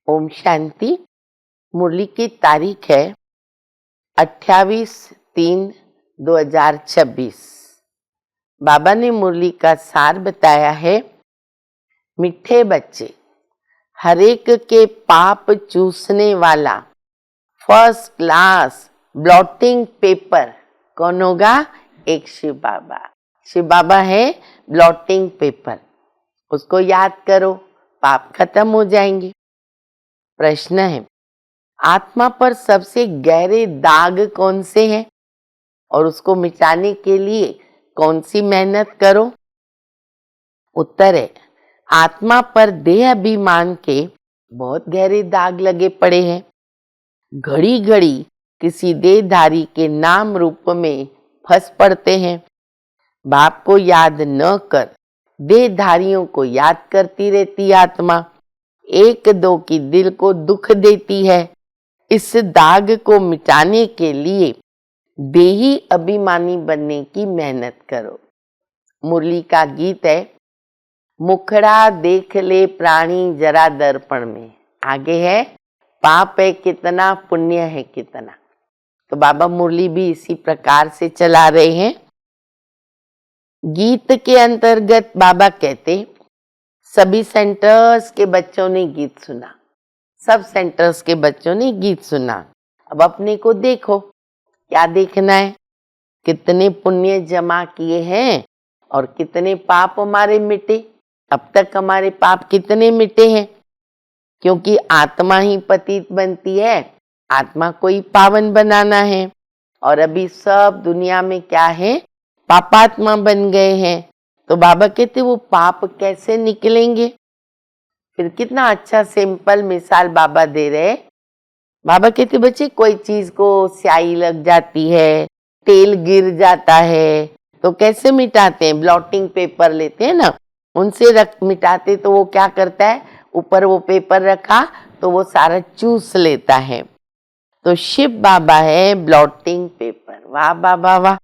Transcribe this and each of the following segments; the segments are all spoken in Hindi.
ओम शांति। मुरली की तारीख है 28/3/2026। बाबा ने मुरली का सार बताया है। मीठे बच्चे, हर एक के पाप चूसने वाला फर्स्ट क्लास ब्लॉटिंग पेपर कौन होगा? एक शिव बाबा। शिव बाबा है ब्लॉटिंग पेपर। उसको याद करो, पाप खत्म हो जाएंगे। प्रश्न है, आत्मा पर सबसे गहरे दाग कौन से हैं और उसको मिटाने के लिए कौन सी मेहनत करो? उत्तर है, आत्मा पर देह अभिमान के बहुत गहरे दाग लगे पड़े हैं। घड़ी घड़ी किसी देहधारी के नाम रूप में फंस पड़ते हैं। बाप को याद न कर देहधारियों को याद करती रहती आत्मा एक दो की दिल को दुख देती है। इस दाग को मिटाने के लिए देही अभिमानी बनने की मेहनत करो। मुरली का गीत है, मुखड़ा देख ले प्राणी जरा दर्पण में। आगे है, पाप है कितना, पुण्य है कितना। तो बाबा मुरली भी इसी प्रकार से चला रहे हैं। गीत के अंतर्गत बाबा कहते, सभी सेंटर्स के बच्चों ने गीत सुना। सब सेंटर्स के बच्चों ने गीत सुना। अब अपने को देखो, क्या देखना है? कितने पुण्य जमा किए हैं और कितने पाप हमारे मिटे। अब तक हमारे पाप कितने मिटे हैं? क्योंकि आत्मा ही पतित बनती है, आत्मा को ही पावन बनाना है। और अभी सब दुनिया में क्या है? पापात्मा बन गए हैं। तो बाबा कहते वो पाप कैसे निकलेंगे? फिर कितना अच्छा सिंपल मिसाल बाबा दे रहे। बाबा कहते बच्चे, कोई चीज को स्याही लग जाती है, तेल गिर जाता है, तो कैसे मिटाते हैं? ब्लॉटिंग पेपर लेते हैं ना, उनसे रख मिटाते। तो वो क्या करता है, ऊपर वो पेपर रखा तो वो सारा चूस लेता है। तो शिव बाबा है ब्लॉटिंग पेपर। वाह बाबा वाह।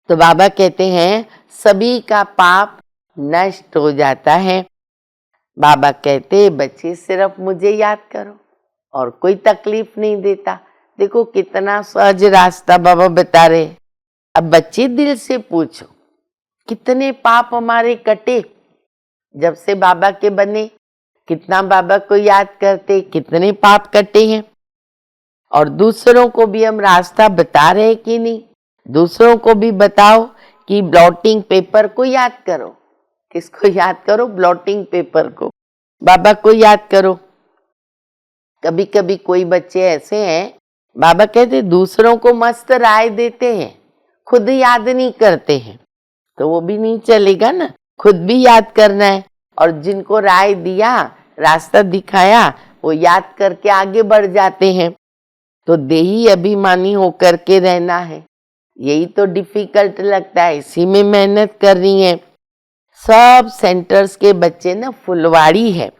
तो बाबा कहते हैं सभी का पाप नष्ट हो जाता है। बाबा कहते बच्चे सिर्फ मुझे याद करो और कोई तकलीफ नहीं देता। देखो कितना सहज रास्ता बाबा बता रहे। अब बच्चे दिल से पूछो, कितने पाप हमारे कटे जब से बाबा के बने? कितना बाबा को याद करते, कितने पाप कटे हैं। और दूसरों को भी हम रास्ता बता रहे कि नहीं? दूसरों को भी बताओ कि ब्लॉटिंग पेपर को याद करो। किसको याद करो? ब्लॉटिंग पेपर को, बाबा को याद करो। कभी कभी कोई बच्चे ऐसे हैं, बाबा कहते दूसरों को मस्त राय देते हैं, खुद याद नहीं करते हैं। तो वो भी नहीं चलेगा ना, खुद भी याद करना है। और जिनको राय दिया, रास्ता दिखाया, वो याद करके आगे बढ़ जाते हैं। तो देही अभिमानी होकर के रहना है, यही तो डिफिकल्ट लगता है, इसी में मेहनत करनी है। सब सेंटर्स के बच्चे ना फुलवाड़ी है।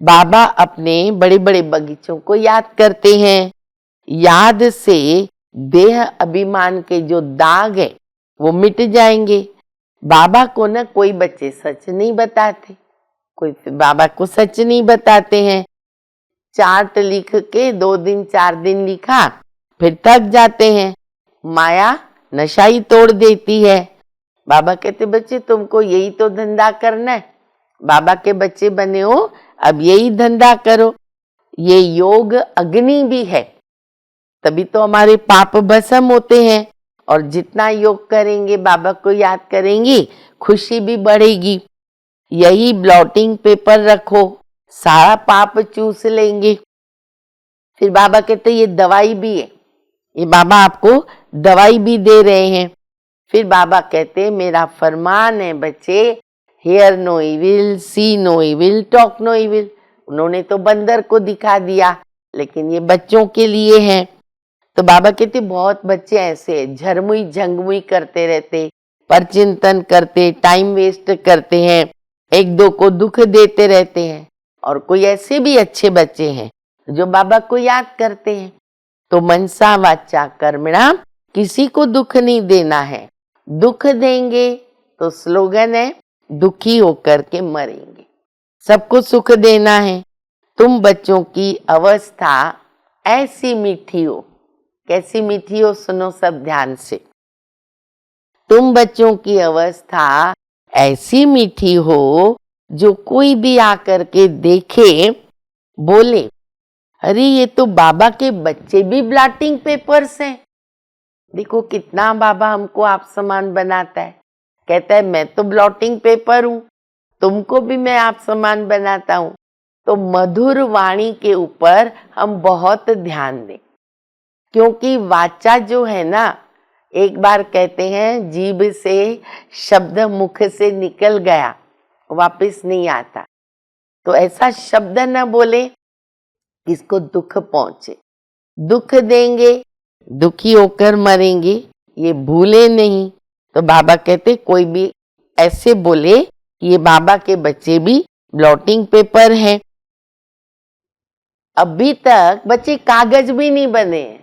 बाबा अपने बड़े बड़े बगीचों को याद करते हैं। याद से देह अभिमान के जो दाग है वो मिट जाएंगे। बाबा को ना कोई बच्चे सच नहीं बताते, कोई बाबा को सच नहीं बताते हैं। चार्ट लिख के 2 दिन 4 दिन लिखा, फिर थक जाते हैं। माया नशा ही तोड़ देती है। बाबा कहते बच्चे तुमको यही तो धंधा करना है, बाबा के बच्चे बने हो, अब यही धंधा करो। ये योग अग्नि भी है, तभी तो हमारे पाप भस्म होते हैं। और जितना योग करेंगे, बाबा को याद करेंगी, खुशी भी बढ़ेगी। यही ब्लॉटिंग पेपर रखो, सारा पाप चूस लेंगे। फिर बाबा कहते ये दवाई भी है, ये बाबा आपको दवाई भी दे रहे हैं। फिर बाबा कहते मेरा फरमान है बच्चे, hear no evil, see no evil, talk no evil. उन्होंने तो बंदर को दिखा दिया, लेकिन ये बच्चों के लिए है। तो बाबा कहते बहुत बच्चे ऐसे झरमुई झंगमुई करते रहते, परचिंतन करते, टाइम वेस्ट करते हैं, एक दो को दुख देते रहते हैं। और कोई ऐसे भी अच्छे बच्चे हैं जो बाबा को याद करते हैं। तो मनसा वाचा कर्मणा, किसी को दुख नहीं देना है। दुख देंगे तो स्लोगन है दुखी होकर के मरेंगे। सबको सुख देना है तुम बच्चों की अवस्था ऐसी मीठी हो, कैसी मीठी हो सुनो सब ध्यान से। तुम बच्चों की अवस्था ऐसी मीठी हो जो कोई भी आकर के देखे बोले, अरे ये तो बाबा के बच्चे भी ब्लॉटिंग पेपर्स हैं। देखो कितना बाबा हमको आप समान बनाता है। कहता है मैं तो ब्लॉटिंग पेपर हूं, तुमको भी मैं आप समान बनाता हूं। तो मधुर वाणी के ऊपर हम बहुत ध्यान दें, क्योंकि वाचा जो है ना, एक बार कहते हैं जीभ से शब्द मुख से निकल गया वापस नहीं आता। तो ऐसा शब्द न बोले इसको दुख पहुंचे। दुख देंगे, दुखी होकर मरेंगे, ये भूले नहीं। तो बाबा कहते कोई भी ऐसे बोले कि ये बाबा के बच्चे भी ब्लॉटिंग पेपर हैं। अभी तक बच्चे कागज भी नहीं बने,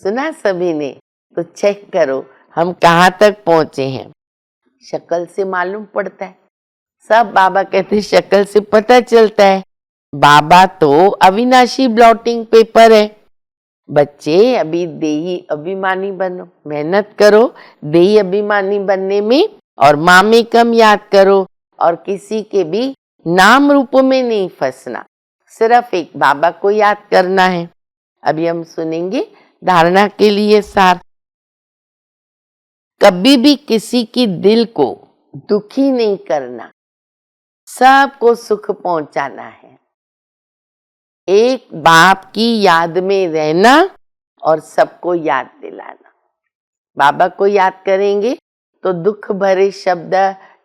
सुना सभी ने? तो चेक करो हम कहाँ तक पहुंचे हैं। शक्ल से मालूम पड़ता है, सब बाबा कहते शक्ल से पता चलता है। बाबा तो अविनाशी ब्लॉटिंग पेपर है। बच्चे अभी देही अभिमानी बनो, मेहनत करो देही अभिमानी बनने में, और माँ में कम याद करो, और किसी के भी नाम रूप में नहीं फंसना, सिर्फ एक बाबा को याद करना है। अभी हम सुनेंगे धारणा के लिए सार। कभी भी किसी की दिल को दुखी नहीं करना, सबको सुख पहुंचाना है। एक बाप की याद में रहना और सबको याद दिलाना। बाबा को याद करेंगे तो दुख भरे शब्द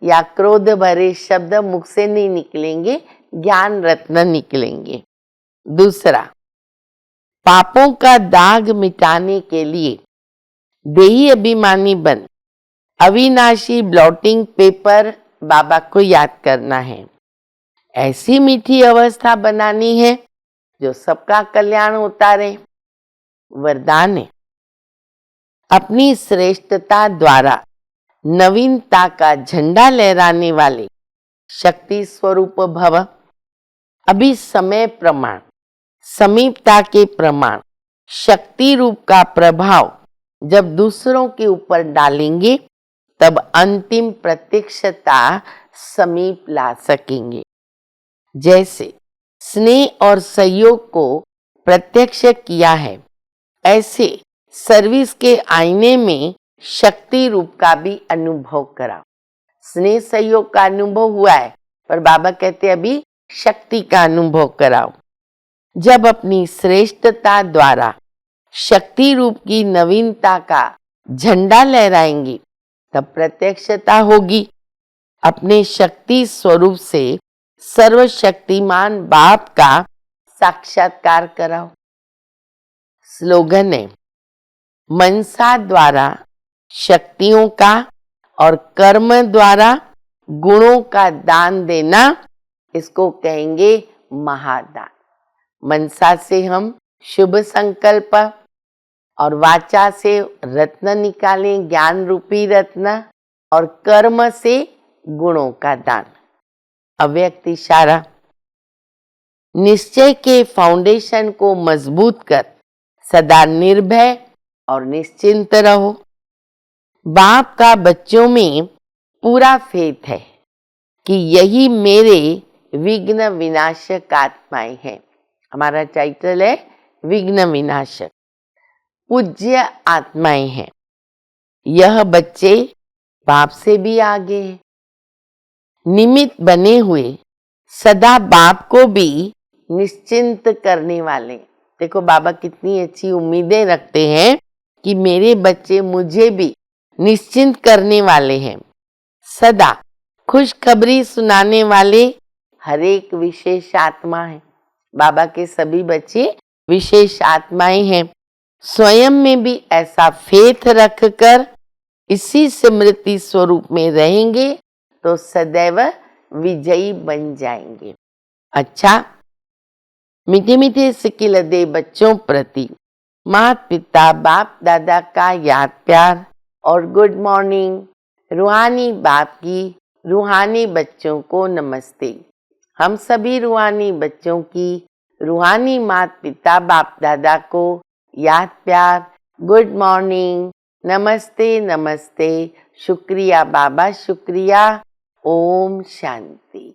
या क्रोध भरे शब्द मुख से नहीं निकलेंगे, ज्ञान रत्न निकलेंगे। दूसरा, पापों का दाग मिटाने के लिए देही अभिमानी बन अविनाशी ब्लॉटिंग पेपर बाबा को याद करना है। ऐसी मीठी अवस्था बनानी है जो सबका कल्याण होता रहे। वरदान है, अपनी श्रेष्ठता द्वारा नवीनता का झंडा लहराने वाले शक्ति स्वरूप भव। अभी समय प्रमाण, समीपता के प्रमाण, शक्ति रूप का प्रभाव जब दूसरों के ऊपर डालेंगे तब अंतिम प्रत्यक्षता समीप ला सकेंगे। जैसे स्नेह और सहयोग को प्रत्यक्ष किया है, ऐसे सर्विस के आईने में शक्ति रूप का भी अनुभव करा। स्नेह सहयोग का अनुभव हुआ है, पर बाबा कहते अभी शक्ति का अनुभव कराओ। जब अपनी श्रेष्ठता द्वारा शक्ति रूप की नवीनता का झंडा लहराएंगी तब प्रत्यक्षता होगी। अपने शक्ति स्वरूप से सर्वशक्तिमान बाप का साक्षात्कार कराओ। स्लोगन है, मनसा द्वारा शक्तियों का और कर्म द्वारा गुणों का दान देना, इसको कहेंगे महादान। मनसा से हम शुभ संकल्प और वाचा से रत्न निकालें, ज्ञान रूपी रत्न, और कर्म से गुणों का दान। अव्यक्त इशारा, निश्चय के फाउंडेशन को मजबूत कर सदा निर्भय और निश्चिंत रहो। बाप का बच्चों में पूरा फेथ है कि यही मेरे विघ्न विनाशक आत्माएं हैं। हमारा टाइटल है विघ्न विनाशक, पूज्य आत्माएं हैं। यह बच्चे बाप से भी आगे हैं, निमित्त बने हुए सदा बाप को भी निश्चिंत करने वाले। देखो बाबा कितनी अच्छी उम्मीदें रखते हैं कि मेरे बच्चे मुझे भी निश्चिंत करने वाले हैं। सदा खुशखबरी सुनाने वाले हर एक विशेष आत्मा है। बाबा के सभी बच्चे विशेष आत्माएं हैं। स्वयं में भी ऐसा फेथ रखकर इसी स्मृति स्वरूप में रहेंगे तो सदैव विजयी बन जाएंगे। अच्छा, मीठे मीठे सिकिल दे बच्चों प्रति माता पिता बाप दादा का याद प्यार और गुड मॉर्निंग। रूहानी बाप की रूहानी बच्चों को नमस्ते। हम सभी रूहानी बच्चों की रूहानी माता पिता बाप दादा को याद प्यार गुड मॉर्निंग, नमस्ते नमस्ते, शुक्रिया बाबा शुक्रिया। ओम शांति।